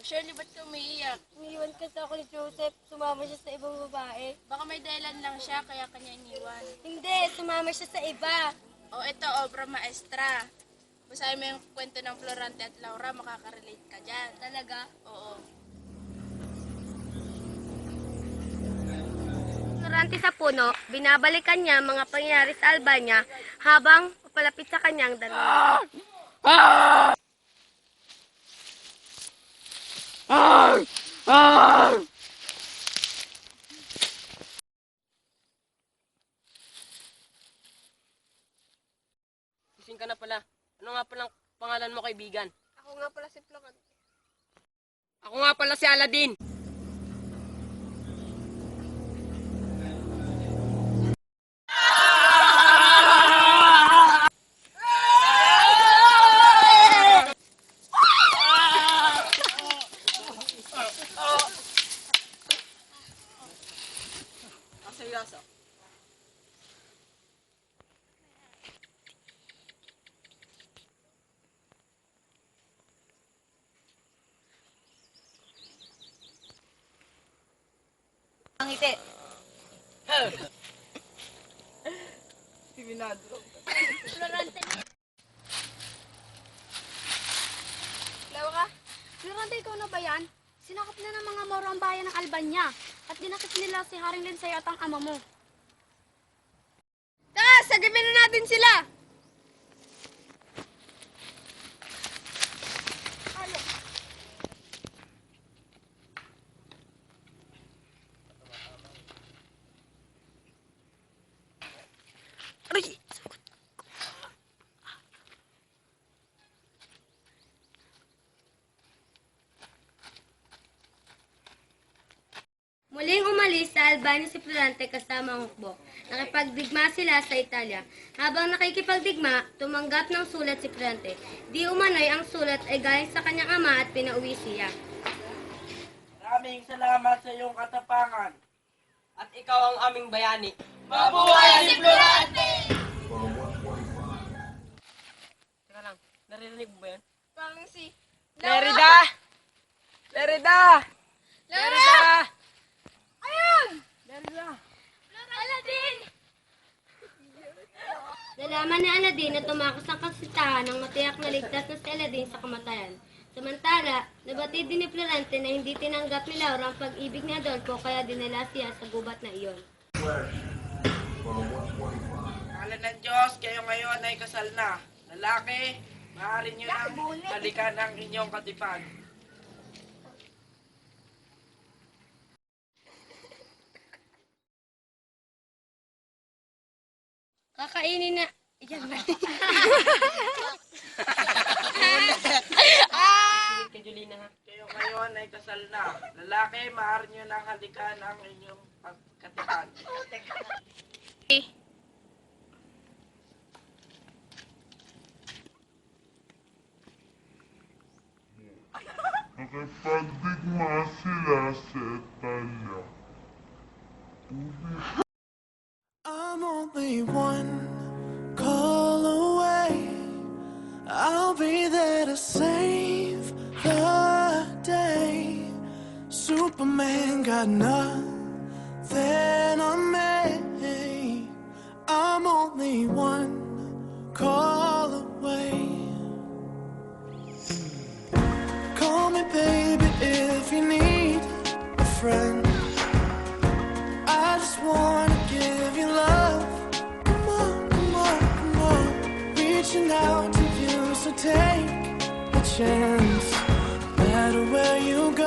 Shirley, ba't ka umiiyak? Iniwan kasi ako ni Joseph. Sumama siya sa ibang babae. Baka may dahilan lang siya, kaya kanya iniwan. Hindi, sumama siya sa iba. O ito, obra maestra. Basahin mo yung kwento ng Florante at Laura, makaka-relate ka dyan. Talaga? Oo. Florante sa puno, binabalikan niya mga pangyayari sa Albania habang papalapit sa kanyang dalawa. Gising ka na pala. Ano nga palang pangalan mo, kaibigan? Ako nga pala si Florante. Ako nga pala si Aladdin. Asayasa. Ang ngiti. Florante. Laura, Florante, ikaw na ba yan? Sinakop na ng mga Moro ang bayan ng Albania at dinakip nila si Haring Linsay at ang ama mo. Tara, sagipin na natin sila! Aray! Muling umalis sa Albania si Florante kasama ang hukbo. Nakipagdigma sila sa Italia. Habang nakikipagdigma, tumanggap ng sulat si Florante. Di umano'y ang sulat ay galing sa kanyang ama at pinauwi siya. Maraming salamat sa iyong katapangan. At ikaw ang aming bayani. Mabuhay si Florante! Teka lang, naririnig mo ba yan? Parang si... Lerida! Lerida! Lerida! Ayun! Lerida! Aladdin! Nalaman ni Aladdin na tumakas ang kasitahan ng matiyak na ligtas na si Aladdin sa kamatayan. Samantala, nabatid din ni Florante na hindi tinanggap ni Laura ang pag-ibig ni Adolfo kaya dinala siya sa gubat na iyon. Mahal ng Diyos, kayo ngayon ay kasal na. Lalaki, maaari niyo nang balikan ang inyong katipan. Kakainin na... Yan ba? Kay Julina, ha? Kayo ngayon ay kasal na. Lalaki, maaari niyo nang halikan ang inyong katipan. Nakipagdigma sila sa Italia. I'm only one call away. I'll be there to save the day. Superman got nothing on me. I'm only one call away. Call me baby if you need a friend. I just wanna give you love. Come on, come on, come on. Reaching out to you, so take a chance. No matter where you go.